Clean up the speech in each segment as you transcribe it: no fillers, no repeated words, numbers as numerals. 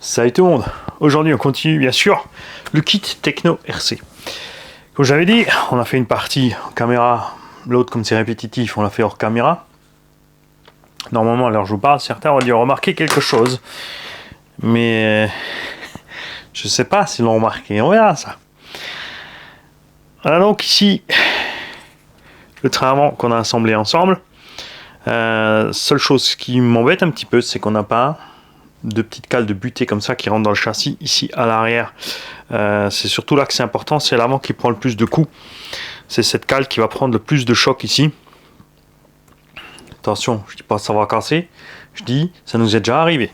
Salut tout le monde. Aujourd'hui on continue bien sûr le kit Techno RC. Comme j'avais dit, on a fait une partie en caméra, l'autre comme c'est répétitif on l'a fait hors caméra. Normalement à l'heure où je vous parle, certains ont dû remarquer quelque chose. Mais je sais pas s'ils l'ont remarqué, on verra ça. Voilà donc ici le train avant qu'on a assemblé ensemble. Seule chose qui m'embête un petit peu, c'est qu'on n'a pas de petites cales de butée comme ça qui rentrent dans le châssis ici à l'arrière. C'est surtout là que c'est important, c'est l'avant qui prend le plus de coups. C'est cette cale qui va prendre le plus de choc ici. Attention, je dis pas ça va casser, je dis ça nous est déjà arrivé.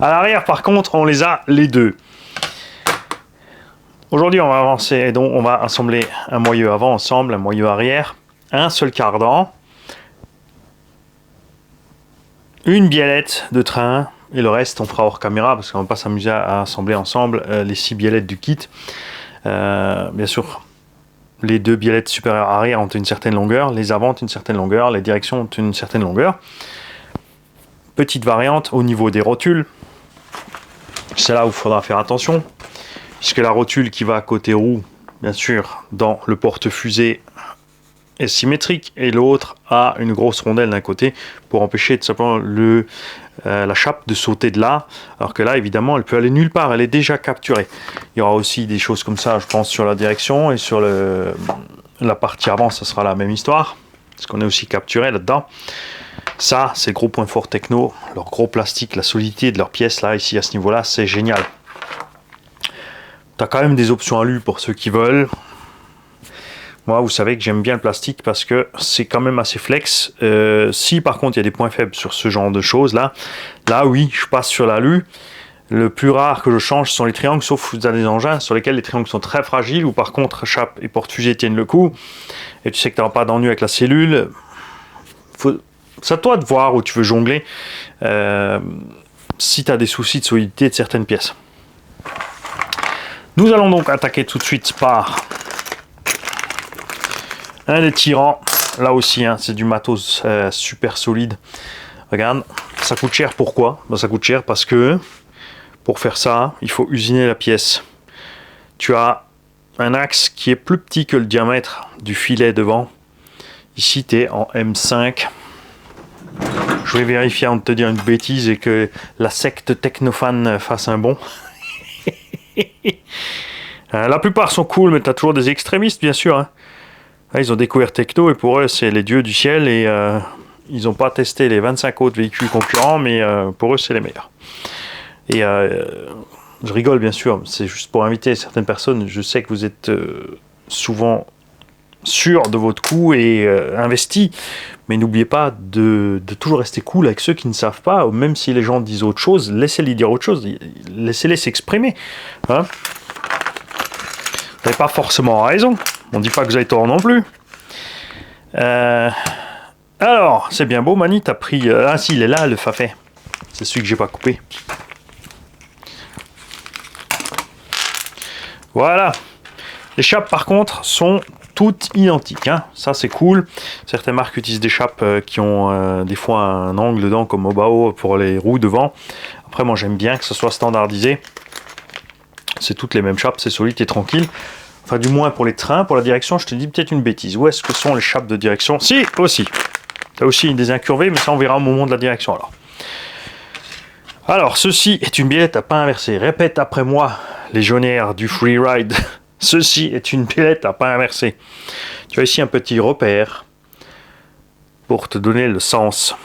À l'arrière par contre on les a les deux. Aujourd'hui on va avancer et donc on va assembler un moyeu avant ensemble, un moyeu arrière, un seul cardan, une biellette de train et le reste on fera hors caméra parce qu'on va pas s'amuser à assembler ensemble les 6 biellettes du kit. Bien sûr les deux biellettes supérieures arrière ont une certaine longueur, les avant ont une certaine longueur, les directions ont une certaine longueur. Petite variante au niveau des rotules, c'est là où il faudra faire attention puisque la rotule qui va à côté roue bien sûr dans le porte-fusée est symétrique et l'autre a une grosse rondelle d'un côté pour empêcher tout simplement la chape de sauter de là, alors que là évidemment elle peut aller nulle part, elle est déjà capturée. Il y aura aussi des choses comme ça je pense sur la direction et sur la partie avant ça sera la même histoire parce qu'on est aussi capturé là-dedans. Ça c'est le gros point fort Techno, leur gros plastique, la solidité de leurs pièces là ici à ce niveau là c'est génial. Tu as quand même des options alu pour ceux qui veulent. Moi, vous savez que j'aime bien le plastique parce que c'est quand même assez flex. Si par contre il y a des points faibles sur ce genre de choses là, oui, je passe sur l'alu. Le plus rare que je change sont les triangles, sauf dans des engins sur lesquels les triangles sont très fragiles ou par contre chape et porte-fusée tiennent le coup. Et tu sais que tu n'auras pas d'ennui avec la cellule. C'est à toi de voir où tu veux jongler si tu as des soucis de solidité de certaines pièces. Nous allons donc attaquer tout de suite par un des tirants, là aussi hein, c'est du matos super solide. Regarde, ça coûte cher, pourquoi? Ça coûte cher parce que pour faire ça, il faut usiner la pièce. Tu as un axe qui est plus petit que le diamètre du filet devant. Ici tu es en M5. Je vais vérifier avant de te dire une bêtise et que la secte technophane fasse un bond. La plupart sont cool, mais tu as toujours des extrémistes bien sûr. Hein. Ils ont découvert Techno et pour eux c'est les dieux du ciel et ils n'ont pas testé les 25 autres véhicules concurrents mais pour eux c'est les meilleurs. Et je rigole bien sûr, c'est juste pour inviter certaines personnes, je sais que vous êtes souvent sûrs de votre coup et investis, mais n'oubliez pas de toujours rester cool avec ceux qui ne savent pas, même si les gens disent autre chose, laissez-les dire autre chose, laissez-les s'exprimer. Hein, vous n'avez pas forcément raison. On ne dit pas que vous avez tort non plus. Alors, c'est bien beau, Mani, t'as pris... ah si, il est là, le Fafet. C'est celui que j'ai pas coupé. Voilà. Les chapes, par contre, sont toutes identiques. Hein. Ça, c'est cool. Certaines marques utilisent des chapes qui ont des fois un angle dedans, comme Obao pour les roues devant. Après, moi, j'aime bien que ce soit standardisé. C'est toutes les mêmes chapes, c'est solide et tranquille. Enfin, du moins pour les trains, pour la direction, je te dis peut-être une bêtise. Où est-ce que sont les chapes de direction? Si, aussi. Tu as aussi des incurvés, mais ça on verra au moment de la direction alors. Alors, ceci est une biellette à pas inverser. Répète après moi, légionnaire du freeride. Ceci est une biellette à pas inverser. Tu as ici un petit repère pour te donner le sens.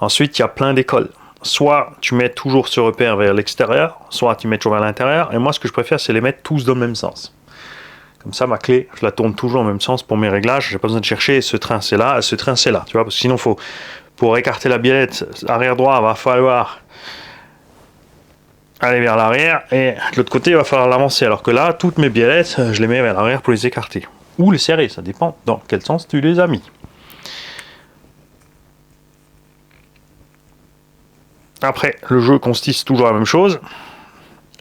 Ensuite, il y a plein d'écoles. Soit tu mets toujours ce repère vers l'extérieur, soit tu mets toujours vers l'intérieur. Et moi, ce que je préfère, c'est les mettre tous dans le même sens. Comme ça, ma clé, je la tourne toujours dans le même sens pour mes réglages. J'ai pas besoin de chercher ce train c'est là, ce train c'est là. Tu vois, parce que sinon, pour écarter la biellette arrière droit, il va falloir aller vers l'arrière. Et de l'autre côté, il va falloir l'avancer. Alors que là, toutes mes biellettes, je les mets vers l'arrière pour les écarter. Ou les serrer, ça dépend dans quel sens tu les as mis. Après, le jeu consiste toujours à la même chose.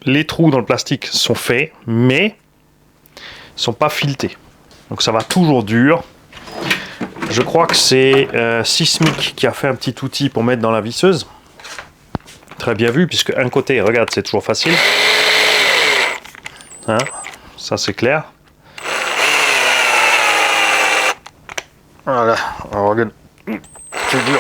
Les trous dans le plastique sont faits, mais ne sont pas filetés. Donc ça va toujours dur. Je crois que c'est Sismic qui a fait un petit outil pour mettre dans la visseuse. Très bien vu, puisque un côté, regarde, c'est toujours facile. Hein, ça c'est clair. Voilà, alors regarde. C'est dur.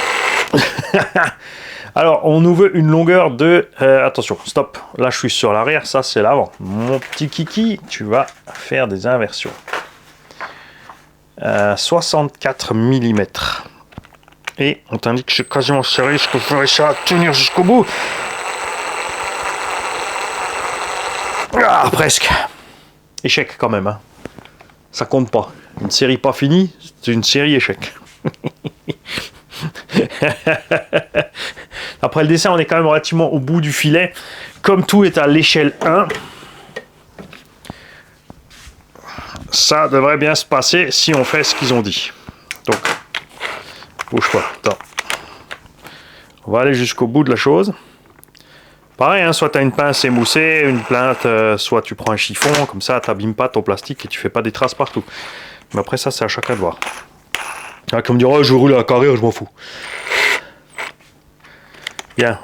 Alors, on nous veut une longueur de... attention, stop. Là, je suis sur l'arrière, ça c'est l'avant. Mon petit kiki, tu vas faire des inversions. 64 mm. Et on t'indique que je suis quasiment serré, je peux faire ça tenir jusqu'au bout. Ah, presque. Échec quand même. Hein. Ça compte pas. Une série pas finie, c'est une série échec. Après le dessin, on est quand même relativement au bout du filet. Comme tout est à l'échelle 1, ça devrait bien se passer si on fait ce qu'ils ont dit. Donc, bouge pas. Attends. On va aller jusqu'au bout de la chose. Pareil, hein, soit tu as une pince émoussée, une plainte, soit tu prends un chiffon, comme ça, tu n'abîmes pas ton plastique et tu fais pas des traces partout. Mais après ça, c'est à chacun de voir. Ah, comme dire, oh, je roule à la carrière, je m'en fous. Bien.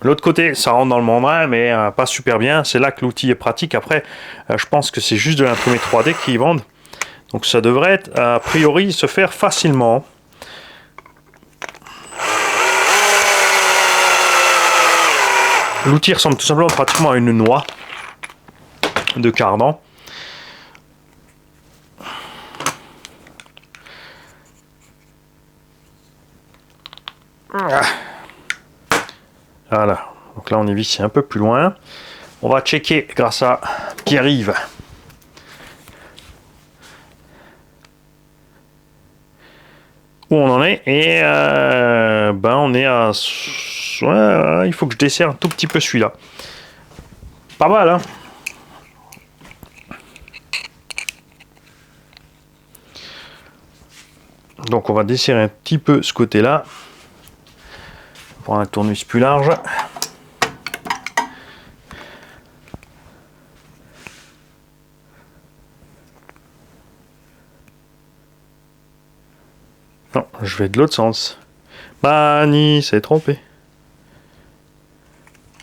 L'autre côté, ça rentre dans le membrane, mais pas super bien. C'est là que l'outil est pratique. Après, je pense que c'est juste de l'imprimé 3D qu'ils vendent. Donc ça devrait, a priori, se faire facilement. L'outil ressemble tout simplement pratiquement à une noix de cardan. Voilà, donc là on est vissé un peu plus loin. On va checker grâce à Pierre-Yves. Où on en est. Et ben on est à... Ouais, il faut que je desserre un tout petit peu celui-là. Pas mal, hein. Donc on va desserrer un petit peu ce côté-là. Prendre un tournevis plus large. Non, je vais de l'autre sens. Mani, c'est trompé.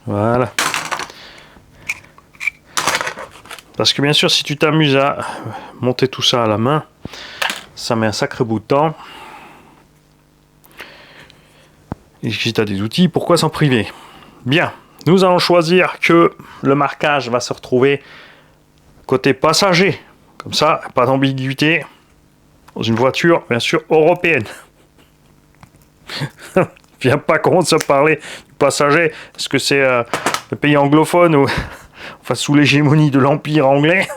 Voilà. Parce que bien sûr, si tu t'amuses à monter tout ça à la main, ça met un sacré bout de temps. Et si tu as des outils, pourquoi s'en priver? Bien, nous allons choisir que le marquage va se retrouver côté passager. Comme ça, pas d'ambiguïté. Dans une voiture, bien sûr, européenne. Viens pas commencer à parler du passager. Est-ce que c'est le pays anglophone ou enfin sous l'hégémonie de l'Empire anglais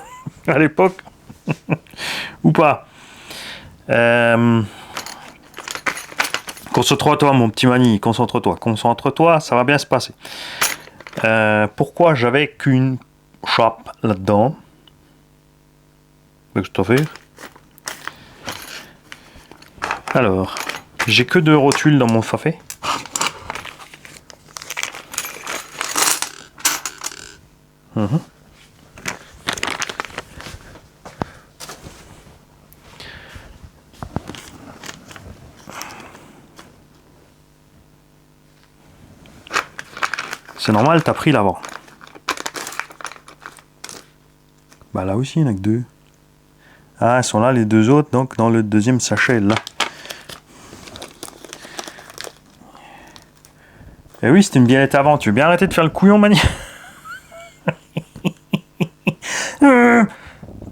à l'époque ou pas? Concentre-toi, mon petit Mani, concentre-toi, ça va bien se passer. Pourquoi j'avais qu'une chape là-dedans? Qu'est-ce que tu as fait? Alors, j'ai que 2 rotules dans mon fafé. C'est normal, t'as pris l'avant. Bah là aussi, il n'y en a que 2. Ah, elles sont là, les 2 autres, donc dans le deuxième sachet, là. Eh oui, c'était une biellette avant. Tu veux bien arrêter de faire le couillon, Mani?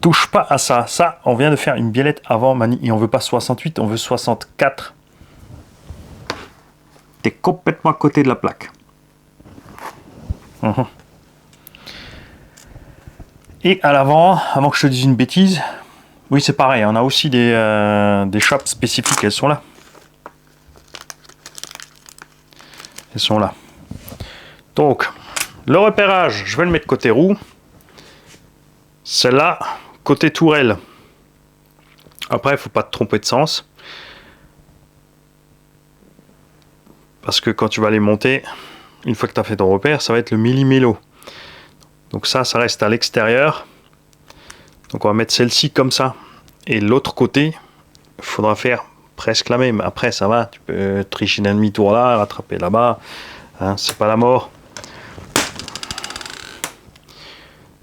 Touche pas à ça. Ça, on vient de faire une biellette avant, Mani. Et on veut pas 68, on veut 64. T'es complètement à côté de la plaque. Et à l'avant, avant que je te dise une bêtise, oui, c'est pareil. On a aussi des chapes spécifiques. Elles sont là. Elles sont là. Donc, le repérage, je vais le mettre côté roue. Celle-là, côté tourelle. Après, il ne faut pas te tromper de sens. Parce que quand tu vas les monter, une fois que tu as fait ton repère, ça va être le millimélo. Donc ça reste à l'extérieur. Donc on va mettre celle-ci comme ça. Et l'autre côté, il faudra faire presque la même. Après, ça va, tu peux tricher d'un demi-tour là, rattraper là-bas. Hein, c'est pas la mort.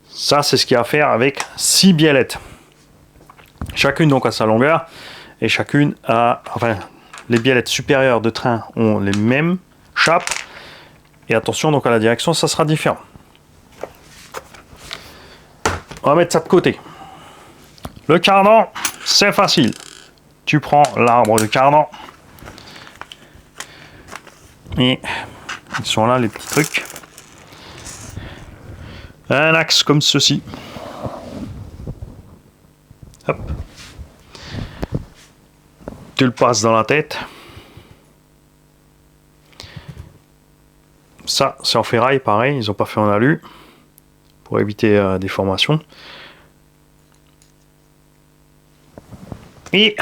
Ça, c'est ce qu'il y a à faire avec 6 biellettes. Chacune donc à sa longueur. Et chacune a... Enfin, les biellettes supérieures de train ont les mêmes chapes. Et attention donc à la direction, ça sera différent. On va mettre ça de côté. Le cardan, c'est facile. Tu prends l'arbre de cardan. Et ils sont là les petits trucs. Un axe comme ceci. Hop. Tu le passes dans la tête. Ça, c'est en ferraille, pareil. Ils n'ont pas fait en alu. Pour éviter des formations. Et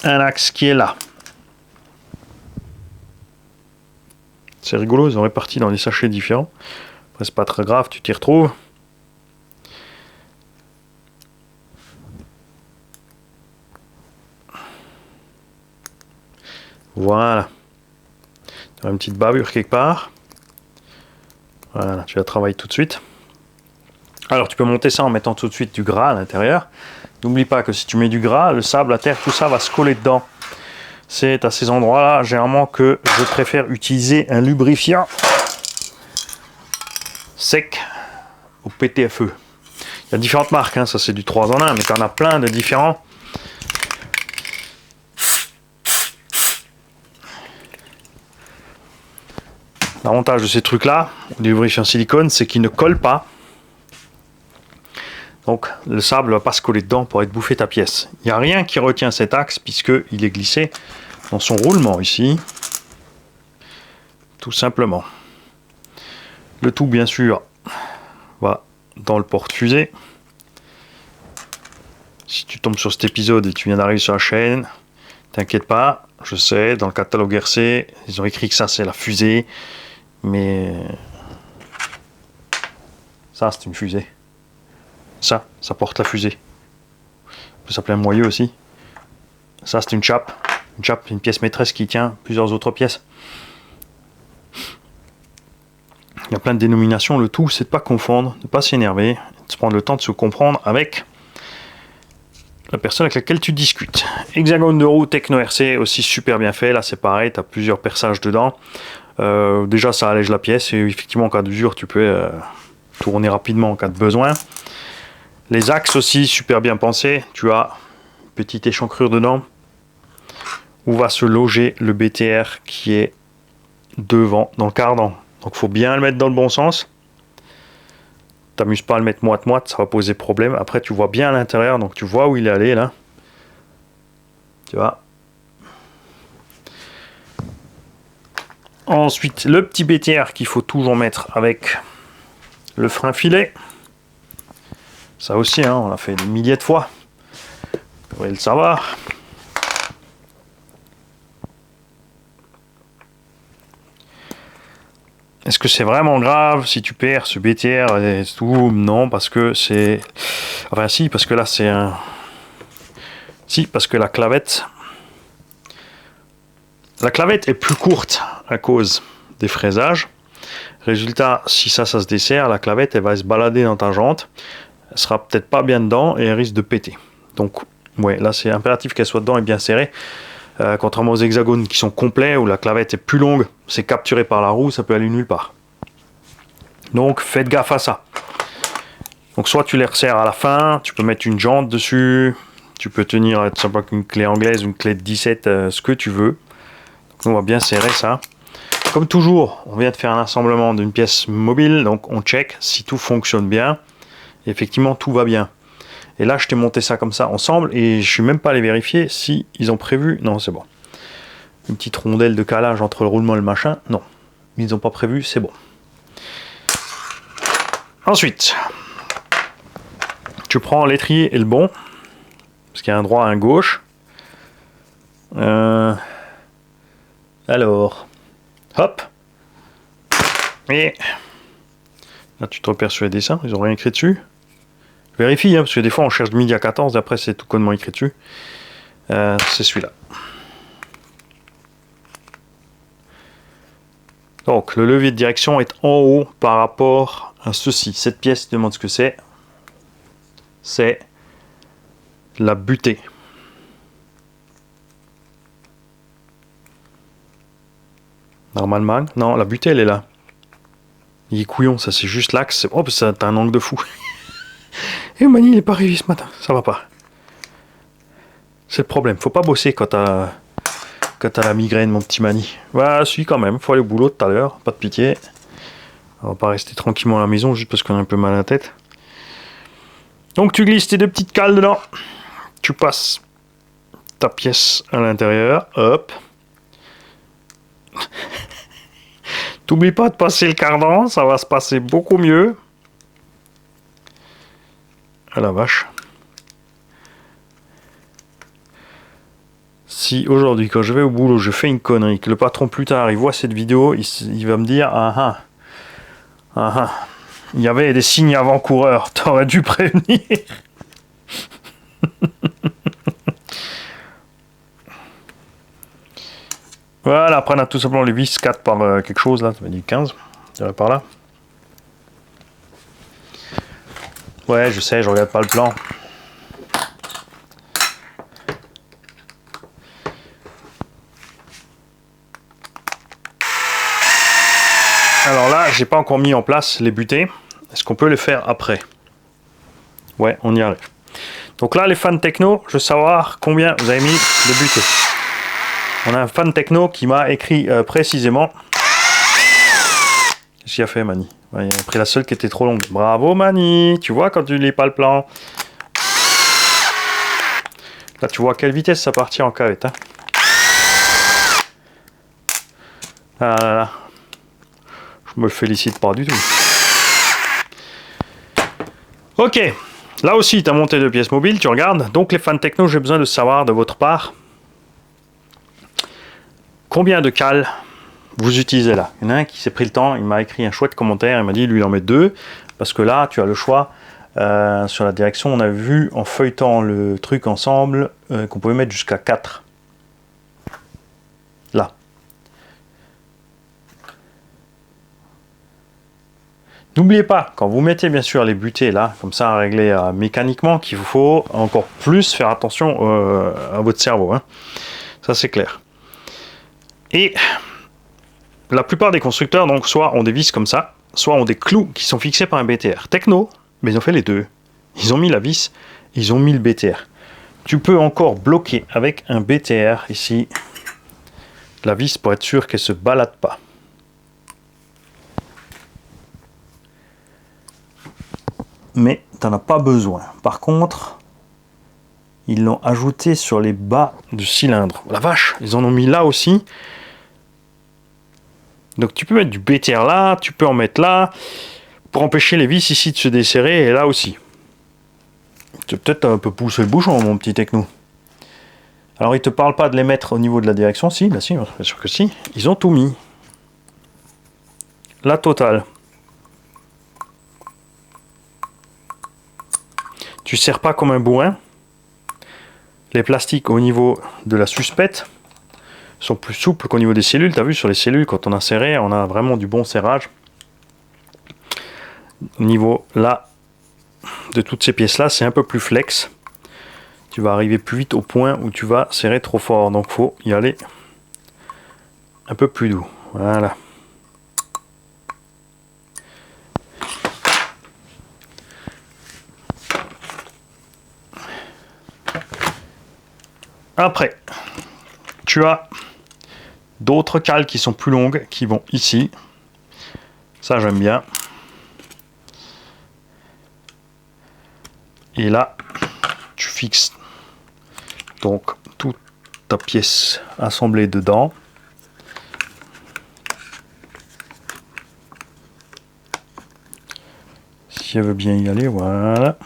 un axe qui est là. C'est rigolo, ils ont réparti dans des sachets différents. Après, c'est pas très grave, tu t'y retrouves. Voilà. Tu as une petite bavure quelque part. Voilà, tu la travailles tout de suite. Alors, tu peux monter ça en mettant tout de suite du gras à l'intérieur. N'oublie pas que si tu mets du gras, le sable, la terre, tout ça va se coller dedans. C'est à ces endroits-là, généralement, que je préfère utiliser un lubrifiant sec au PTFE. Il y a différentes marques, hein, ça c'est du 3 en 1, mais tu en as plein de différents. L'avantage de ces trucs-là, du lubrifiant silicone, c'est qu'ils ne collent pas. Donc le sable ne va pas se coller dedans pour être bouffé ta pièce. Il n'y a rien qui retient cet axe puisqu'il est glissé dans son roulement ici. Tout simplement. Le tout bien sûr va dans le porte-fusée. Si tu tombes sur cet épisode et tu viens d'arriver sur la chaîne, t'inquiète pas, je sais, dans le catalogue RC, ils ont écrit que ça c'est la fusée, mais ça c'est une fusée. Ça porte la fusée. Ça peut s'appeler un moyeu aussi. Ça c'est une chape. Une chape, une pièce maîtresse qui tient plusieurs autres pièces. Il y a plein de dénominations. Le tout c'est de ne pas confondre, de ne pas s'énerver, de se prendre le temps de se comprendre avec la personne avec laquelle tu discutes. Hexagone de roue Techno RC aussi super bien fait. Là c'est pareil, tu as plusieurs perçages dedans. Déjà ça allège la pièce et effectivement en cas d'usure tu peux tourner rapidement en cas de besoin. Les axes aussi super bien pensés. Tu as une petite échancrure dedans où va se loger le BTR qui est devant dans le cardan. Donc il faut bien le mettre dans le bon sens. T'amuses pas à le mettre moite-moite, ça va poser problème. Après tu vois bien à l'intérieur, donc tu vois où il est allé là. Tu vois. Ensuite, le petit BTR qu'il faut toujours mettre avec le frein filet. Ça aussi, hein, on l'a fait des milliers de fois. Vous devriez le savoir. Est-ce que c'est vraiment grave si tu perds ce BTR et tout? Non, parce que c'est... Enfin si, parce que là c'est un... Si, parce que la clavette... La clavette est plus courte à cause des fraisages. Résultat, si ça se dessert, la clavette elle va se balader dans ta jante. Elle sera peut-être pas bien dedans et elle risque de péter. Donc, ouais, là c'est impératif qu'elle soit dedans et bien serrée. Contrairement aux hexagones qui sont complets, où la clavette est plus longue, c'est capturé par la roue, ça peut aller nulle part. Donc faites gaffe à ça. Donc soit tu les resserres à la fin, tu peux mettre une jante dessus, tu peux tenir tout simplement une clé anglaise, une clé de 17, ce que tu veux. Donc on va bien serrer ça. Comme toujours, on vient de faire un assemblement d'une pièce mobile, donc on check si tout fonctionne bien. Et effectivement, tout va bien. Et là, je t'ai monté ça comme ça ensemble et je suis même pas allé vérifier si ils ont prévu. Non, c'est bon. Une petite rondelle de calage entre le roulement et le machin. Non, ils n'ont pas prévu, c'est bon. Ensuite, tu prends l'étrier et le bon, parce qu'il y a un droit et un gauche. Alors, hop. Et là, tu te repères sur les dessins, ils n'ont rien écrit dessus. Vérifie, hein, parce que des fois on cherche de midi à 14, après c'est tout connement écrit dessus. c'est celui-là. Donc le levier de direction est en haut par rapport à ceci. Cette pièce demande ce que c'est. C'est la butée. Normalement, non, la butée elle est là. Il est couillon, ça c'est juste l'axe. Oh, ça t'as un angle de fou. Et Mani il est pas arrivé ce matin, ça va pas. C'est le problème, faut pas bosser quand t'as la migraine, mon petit Mani. Voilà, si quand même, faut aller au boulot tout à l'heure, pas de pitié. On va pas rester tranquillement à la maison juste parce qu'on a un peu mal à la tête. Donc tu glisses tes deux petites cales dedans. Tu passes ta pièce à l'intérieur, hop. T'oublies pas de passer le cardan, ça va se passer beaucoup mieux. Ah la vache. Si aujourd'hui, quand je vais au boulot, je fais une connerie, que le patron plus tard, il voit cette vidéo, il va me dire il y avait des signes avant-coureurs, t'aurais dû prévenir. Voilà, après on a tout simplement les vis 4 par quelque chose là, ça veut dire 15, je dirais par là. Ouais, je sais, je regarde pas le plan. Alors là, j'ai pas encore mis en place les butées. Est-ce qu'on peut les faire après? Ouais, on y arrive. Donc là, les fans techno, je veux savoir combien vous avez mis de butées. On a un fan techno qui m'a écrit précisément. Qu'est-ce qu'il a fait, Mani? Ouais, il a pris la seule qui était trop longue. Bravo, Mani. Tu vois quand tu lis pas le plan. Là, tu vois à quelle vitesse ça partit en cavette. Hein. Ah là là. Je me félicite pas du tout. Ok. Là aussi, tu as monté deux pièces mobiles, tu regardes. Donc, les fans techno, j'ai besoin de savoir de votre part combien de cales vous utilisez là. Il y en a un qui s'est pris le temps, il m'a écrit un chouette commentaire, il m'a dit lui il en met 2, parce que là tu as le choix. Sur la direction, on a vu en feuilletant le truc ensemble qu'on pouvait mettre jusqu'à 4. Là. N'oubliez pas, quand vous mettez bien sûr les butées là, comme ça à régler mécaniquement, qu'il vous faut encore plus faire attention à votre cerveau. Hein. Ça c'est clair. Et la plupart des constructeurs, donc, soit ont des vis comme ça, soit ont des clous qui sont fixés par un BTR. Techno, mais ils ont fait les deux. Ils ont mis la vis, ils ont mis le BTR. Tu peux encore bloquer avec un BTR ici la vis pour être sûr qu'elle ne se balade pas. Mais tu n'en as pas besoin. Par contre, ils l'ont ajouté sur les bas du cylindre. La vache, ils en ont mis là aussi. Donc tu peux mettre du BTR là, tu peux en mettre là, pour empêcher les vis ici de se desserrer, et là aussi. Tu peut-être un peu pousser le bouchon, mon petit techno. Alors ils te parlent pas de les mettre au niveau de la direction, si, bien sûr que si. Ils ont tout mis. La totale. Tu serres pas comme un bourrin. Les plastiques au niveau de la suspette sont plus souples qu'au niveau des cellules. Tu as vu sur les cellules, quand on a serré, on a vraiment du bon serrage. Au niveau là, de toutes ces pièces là, c'est un peu plus flex. Tu vas arriver plus vite au point où tu vas serrer trop fort. Donc faut y aller un peu plus doux. Voilà. Après, tu as d'autres cales qui sont plus longues, qui vont ici. Ça, j'aime bien. Et là, tu fixes donc toute ta pièce assemblée dedans. Si elle veut bien y aller, voilà.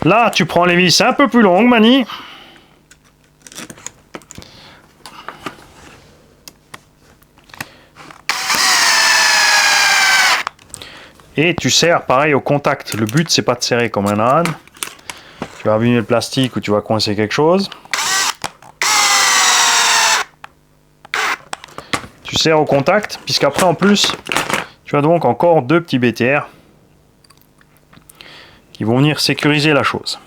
Là, tu prends les vis un peu plus longues, Mani. Et tu serres pareil au contact. Le but c'est pas de serrer comme un âne. Tu vas abîmer le plastique ou tu vas coincer quelque chose. Tu serres au contact, puisqu'après en plus, tu as donc encore 2 petits BTR qui vont venir sécuriser la chose.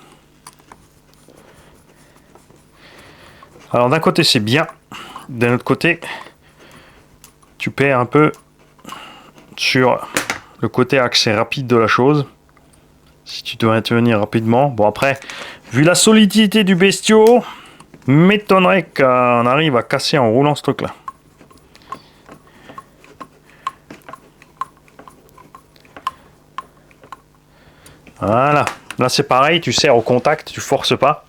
Alors d'un côté c'est bien, d'un autre côté tu perds un peu sur le côté accès rapide de la chose. Si tu dois intervenir rapidement. Bon après, vu la solidité du bestiau, m'étonnerait qu'on arrive à casser en roulant ce truc là. Voilà, là c'est pareil, tu serres au contact, tu forces pas.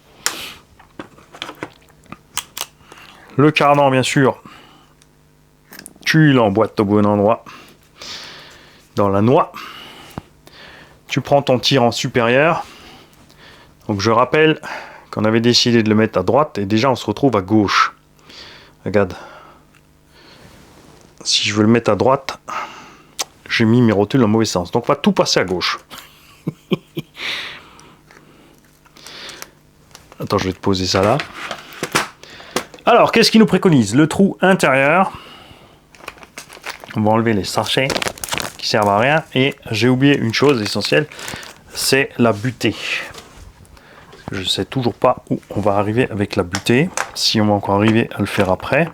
Le cardan bien sûr, tu l'emboîtes au bon endroit, dans la noix. Tu prends ton tirant supérieur. Donc je rappelle qu'on avait décidé de le mettre à droite et déjà on se retrouve à gauche. Regarde. Si je veux le mettre à droite, j'ai mis mes rotules dans le mauvais sens. Donc on va tout passer à gauche. Attends, je vais te poser ça là. Alors, qu'est-ce qu'il nous préconise? Le trou intérieur. On va enlever les sachets qui servent à rien. Et j'ai oublié une chose essentielle, c'est la butée. Je ne sais toujours pas où on va arriver avec la butée. Si on va encore arriver à le faire après.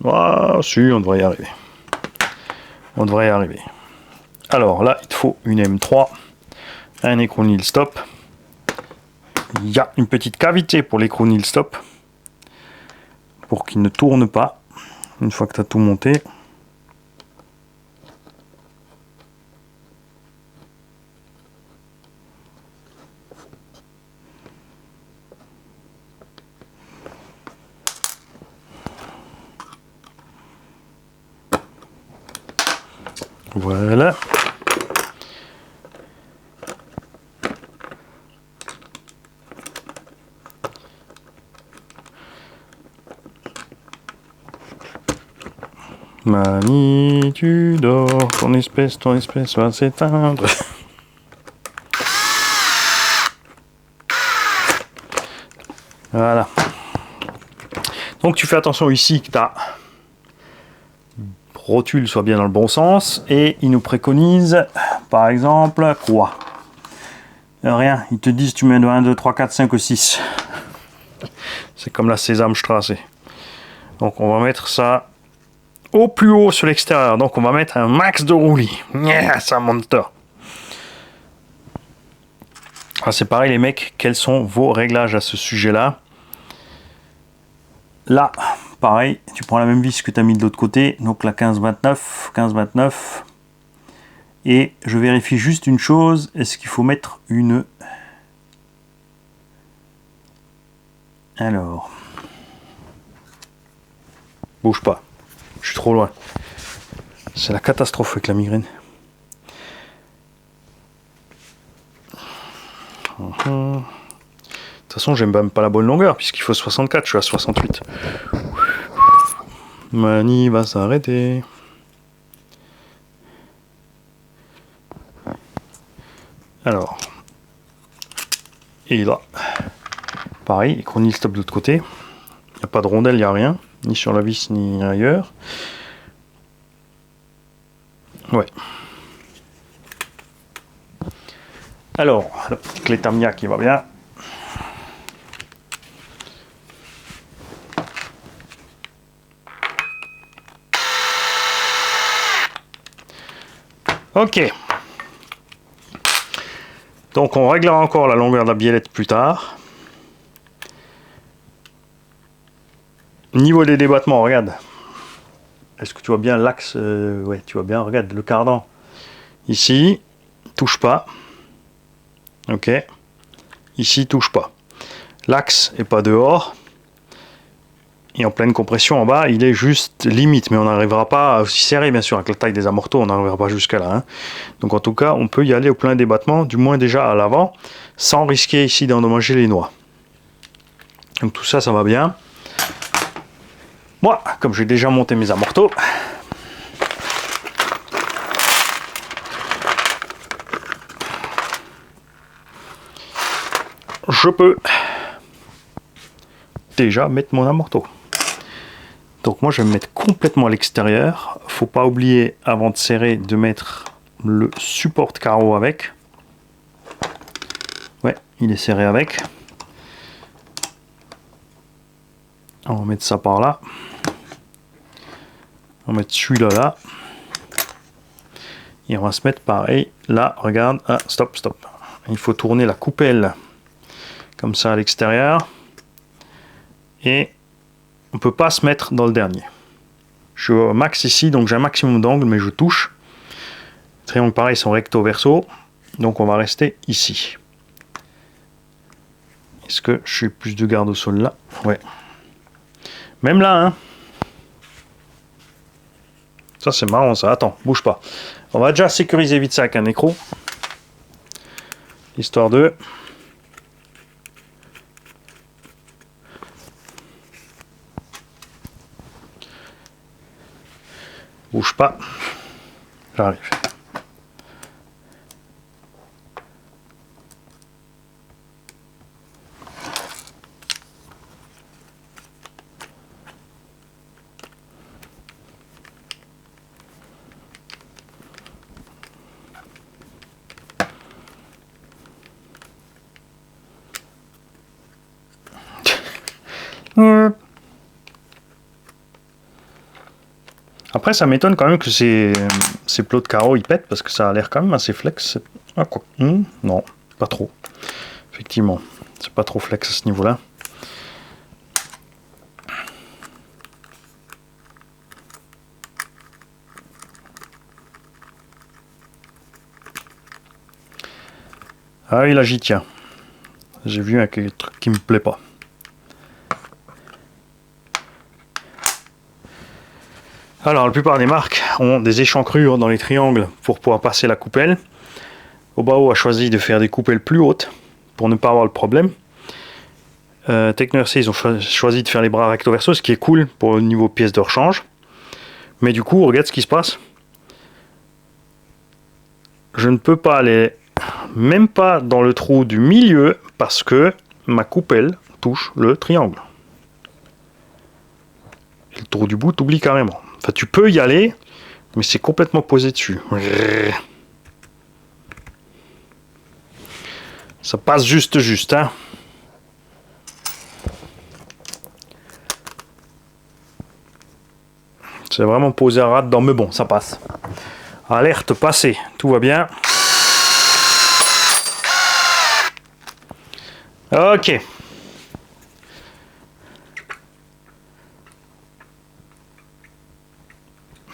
Ah, si, on devrait y arriver. On devrait y arriver. Alors là, il te faut une M3, un écrou nil stop. Il y a une petite cavité pour l'écrou nil stop pour qu'il ne tourne pas une fois que tu as tout monté. Voilà. Mani, tu dors, ton espèce va s'éteindre. Voilà. Donc tu fais attention ici que ta rotule soit bien dans le bon sens. Et il nous préconise, par exemple, quoi? Rien, ils te disent tu mets de 1, 2, 3, 4, 5 ou 6. C'est comme la Sesamstraße. Donc on va mettre ça au plus haut sur l'extérieur. Donc on va mettre un max de roulis. Yeah, ça monte. Ah, c'est pareil les mecs, quels sont vos réglages à ce sujet-là? Là, pareil, tu prends la même vis que tu as mis de l'autre côté. Donc la 15-29, 15-29. Et je vérifie juste une chose. Est-ce qu'il faut mettre une... Alors... Bouge pas. Je suis trop loin. C'est la catastrophe avec la migraine. De toute façon, j'aime même pas la bonne longueur, puisqu'il faut 64, je suis à 68. Mani va s'arrêter. Alors. Et là. Pareil, écrou nil stop de l'autre côté. Il n'y a pas de rondelle, il n'y a rien. Ni sur la vis, ni ailleurs. Ouais. Alors, la petite clé Tamiya qui va bien. Ok. Donc on réglera encore la longueur de la biellette plus tard. Niveau des débattements, regarde. Est-ce que tu vois bien l'axe? Ouais, tu vois bien, regarde le cardan. Ici, touche pas. Ok. Ici, touche pas. L'axe est pas dehors. Et en pleine compression en bas, il est juste limite. Mais on n'arrivera pas aussi serré, bien sûr. Avec la taille des amortos, on n'arrivera pas jusqu'à là. Hein. Donc en tout cas, on peut y aller au plein débattement, du moins déjà à l'avant, sans risquer ici d'endommager les noix. Donc tout ça, ça va bien. Moi, comme j'ai déjà monté mes amortos, je peux déjà mettre mon amorto. Donc moi je vais me mettre complètement à l'extérieur. Faut pas oublier avant de serrer de mettre le support carreau avec. Ouais, il est serré avec. On va mettre ça par là. On va mettre celui-là là. Et on va se mettre pareil. Là, regarde. Ah, stop. Il faut tourner la coupelle comme ça à l'extérieur. Et on peut pas se mettre dans le dernier. Je suis au max ici, donc j'ai un maximum d'angle, mais je touche. Les triangles pareil sont recto verso. Donc on va rester ici. Est-ce que je suis plus de garde au sol là? Ouais. Même là, hein. Ça c'est marrant ça. Attends, bouge pas. On va déjà sécuriser vite ça avec un écrou. Histoire de... Bouge pas. J'arrive. Après, ça m'étonne quand même que ces plots de carreaux ils pètent parce que ça a l'air quand même assez flex. Ah, quoi. Non, pas trop. Effectivement, c'est pas trop flex à ce niveau-là. Ah oui, là j'y tiens. J'ai vu un truc qui me plaît pas. Alors, la plupart des marques ont des échancrures dans les triangles pour pouvoir passer la coupelle. Obao a choisi de faire des coupelles plus hautes pour ne pas avoir le problème. Techno-RC, ils ont choisi de faire les bras recto verso, ce qui est cool pour le niveau pièce de rechange. Mais du coup, regarde ce qui se passe. Je ne peux pas aller, même pas dans le trou du milieu, parce que ma coupelle touche le triangle. Et le trou du bout t'oublie carrément. Enfin, tu peux y aller, mais c'est complètement posé dessus. Ça passe juste, hein. C'est vraiment posé à ras dedans, mais bon, ça passe. Alerte passée, tout va bien. Ok.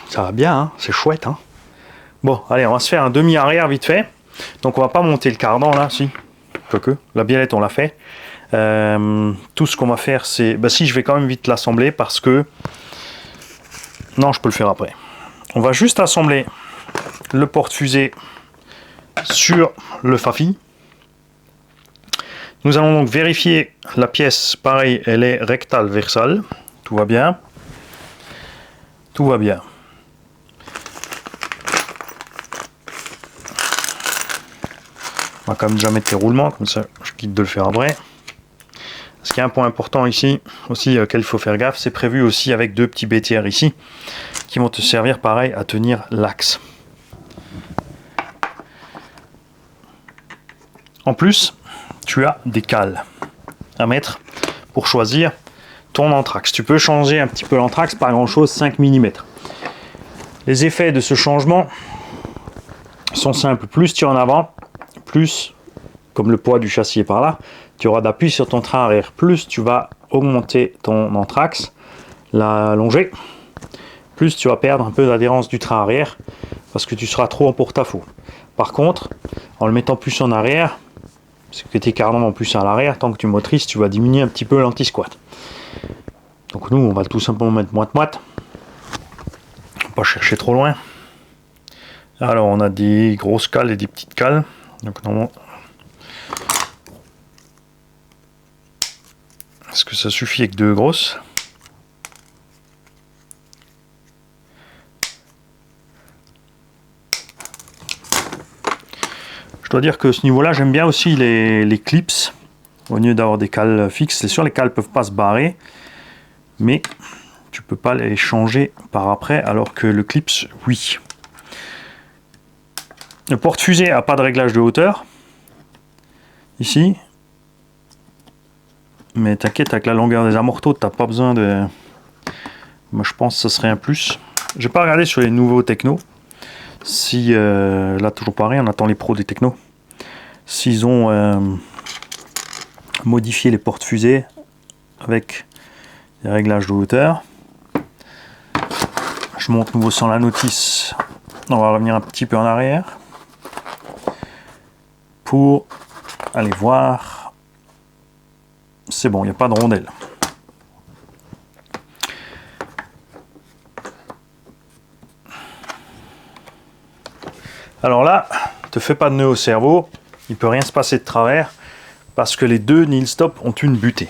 Ça va bien, hein, c'est chouette. Hein. Bon, allez, on va se faire un demi-arrière vite fait. Donc on va pas monter le cardan là, si. Quoique, la biellette on l'a fait. Tout ce qu'on va faire c'est... Bah si, je vais quand même vite l'assembler parce que... Non, je peux le faire après. On va juste assembler le porte-fusée sur le Fafi. Nous allons donc vérifier la pièce, pareil, elle est rectale versale. Tout va bien. Tout va bien. On va quand même déjà mettre les roulements, comme ça je quitte de le faire après. Parce qu'il y a un point important ici, aussi auquel il faut faire gaffe, c'est prévu aussi avec deux petits BTR ici, qui vont te servir pareil à tenir l'axe. En plus, tu as des cales à mettre pour choisir ton anthrax. Tu peux changer un petit peu l'anthrax, pas grand chose, 5 mm. Les effets de ce changement sont simples. Plus tu es en avant, plus, comme le poids du châssis est par là, tu auras d'appui sur ton train arrière. Plus tu vas augmenter ton anthrax, l'allonger, plus tu vas perdre un peu d'adhérence du train arrière parce que tu seras trop en porte-à-faux. Par contre, en le mettant plus en arrière, parce que tes cardans vont plus à l'arrière, tant que tu motrises, tu vas diminuer un petit peu l'anti-squat. Donc nous, on va tout simplement mettre moite-moite. Pas chercher trop loin. Alors on a des grosses cales et des petites cales. Donc normalement, est-ce que ça suffit avec deux grosses? Je dois dire que ce niveau-là, j'aime bien aussi les clips au lieu d'avoir des cales fixes. C'est sûr, les cales peuvent pas se barrer, mais tu peux pas les changer par après, alors que le clip, oui. Le porte-fusée a pas de réglage de hauteur ici, mais t'inquiète, avec la longueur des amortos, t'as pas besoin de. Moi, je pense que ce serait un plus. J'ai pas regardé sur les nouveaux technos. Si là toujours pareil, on attend les pros des technos. S'ils ont modifié les porte-fusées avec des réglages de hauteur. Je monte nouveau sans la notice. On va revenir un petit peu en arrière pour aller voir. C'est bon, il n'y a pas de rondelle. Alors là, te fais pas de nœud au cerveau, il peut rien se passer de travers parce que les deux nil stop ont une butée.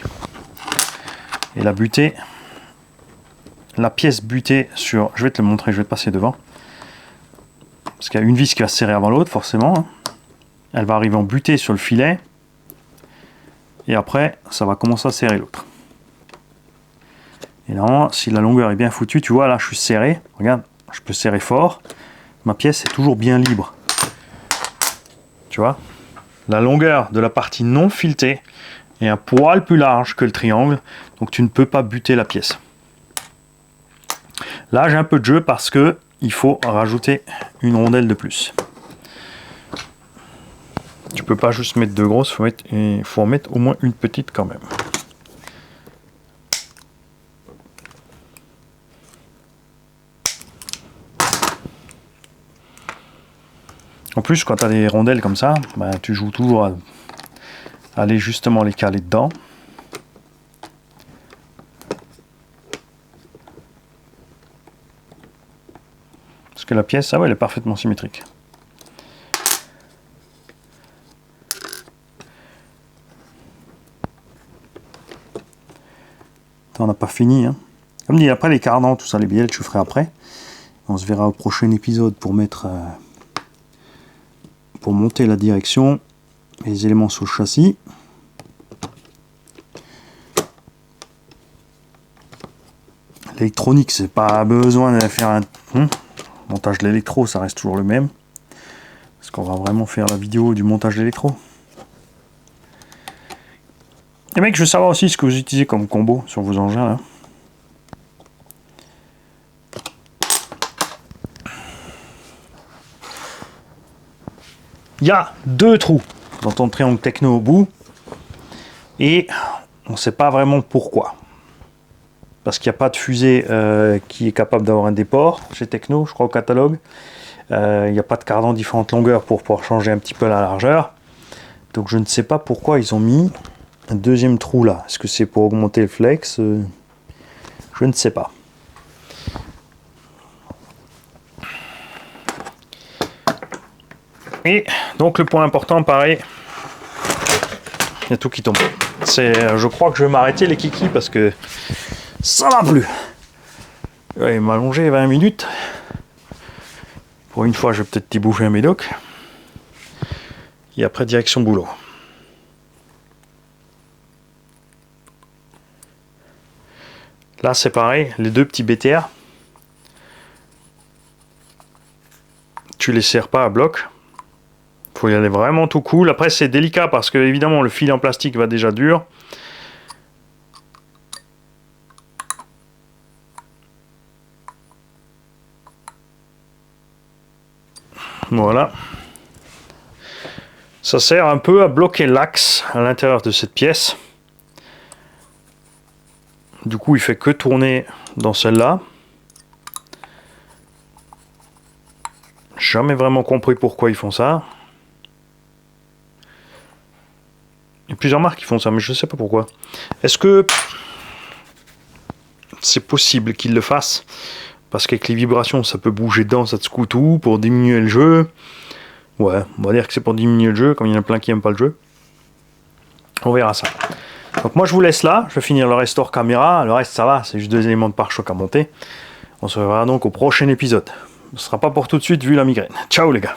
Et la butée, la pièce butée sur, je vais te le montrer, je vais te passer devant, parce qu'il y a une vis qui va se serrer avant l'autre forcément, hein. Elle va arriver en butée sur le filet et après ça va commencer à serrer l'autre. Et là, si la longueur est bien foutue, tu vois là je suis serré, regarde, je peux serrer fort. Ma pièce est toujours bien libre. Tu vois, la longueur de la partie non filetée est un poil plus large que le triangle, donc tu ne peux pas buter la pièce. Là, j'ai un peu de jeu parce que il faut rajouter une rondelle de plus. Tu peux pas juste mettre deux grosses, il faut en mettre au moins une petite quand même. En plus, quand tu as des rondelles comme ça, bah, tu joues toujours à aller justement les caler dedans. Parce que la pièce, ça va, elle est parfaitement symétrique. On n'a pas fini. Hein. Comme dit, après les cardans, tout ça, les bielles, je ferai après. On se verra au prochain épisode pour mettre... pour monter la direction, les éléments sur le châssis. L'électronique, c'est pas besoin de faire un montage de l'électro, ça reste toujours le même. Parce qu'on va vraiment faire la vidéo du montage de l'électro. Et mec, je veux savoir aussi ce que vous utilisez comme combo sur vos engins là. Il y a deux trous dans ton triangle techno au bout et on ne sait pas vraiment pourquoi. Parce qu'il n'y a pas de fusée qui est capable d'avoir un déport chez Techno, je crois au catalogue. Il n'y a pas de cardan différentes longueurs pour pouvoir changer un petit peu la largeur. Donc je ne sais pas pourquoi ils ont mis un deuxième trou là. Est-ce que c'est pour augmenter le flex? Je ne sais pas. Et donc le point important, pareil, il y a tout qui tombe. Je crois que je vais m'arrêter les kikis parce que ça va plus. Ouais, il m'a allongé 20 minutes. Pour une fois, je vais peut-être y bouger un médoc. Et après, direction boulot. Là, c'est pareil, les deux petits BTR. Tu les serres pas à bloc. Faut y aller vraiment tout cool. Après, c'est délicat parce que, évidemment, le fil en plastique va déjà dur. Voilà. Ça sert un peu à bloquer l'axe à l'intérieur de cette pièce. Du coup, il fait que tourner dans celle-là. Jamais vraiment compris pourquoi ils font ça. Il y a plusieurs marques qui font ça, mais je ne sais pas pourquoi. Est-ce que c'est possible qu'ils le fassent? Parce qu'avec les vibrations, ça peut bouger dedans, ça te secoue tout pour diminuer le jeu. Ouais, on va dire que c'est pour diminuer le jeu, comme il y en a plein qui n'aiment pas le jeu. On verra ça. Donc moi je vous laisse là, je vais finir le restore caméra, le reste ça va, c'est juste deux éléments de pare-choc à monter. On se reverra donc au prochain épisode. Ce sera pas pour tout de suite vu la migraine. Ciao les gars.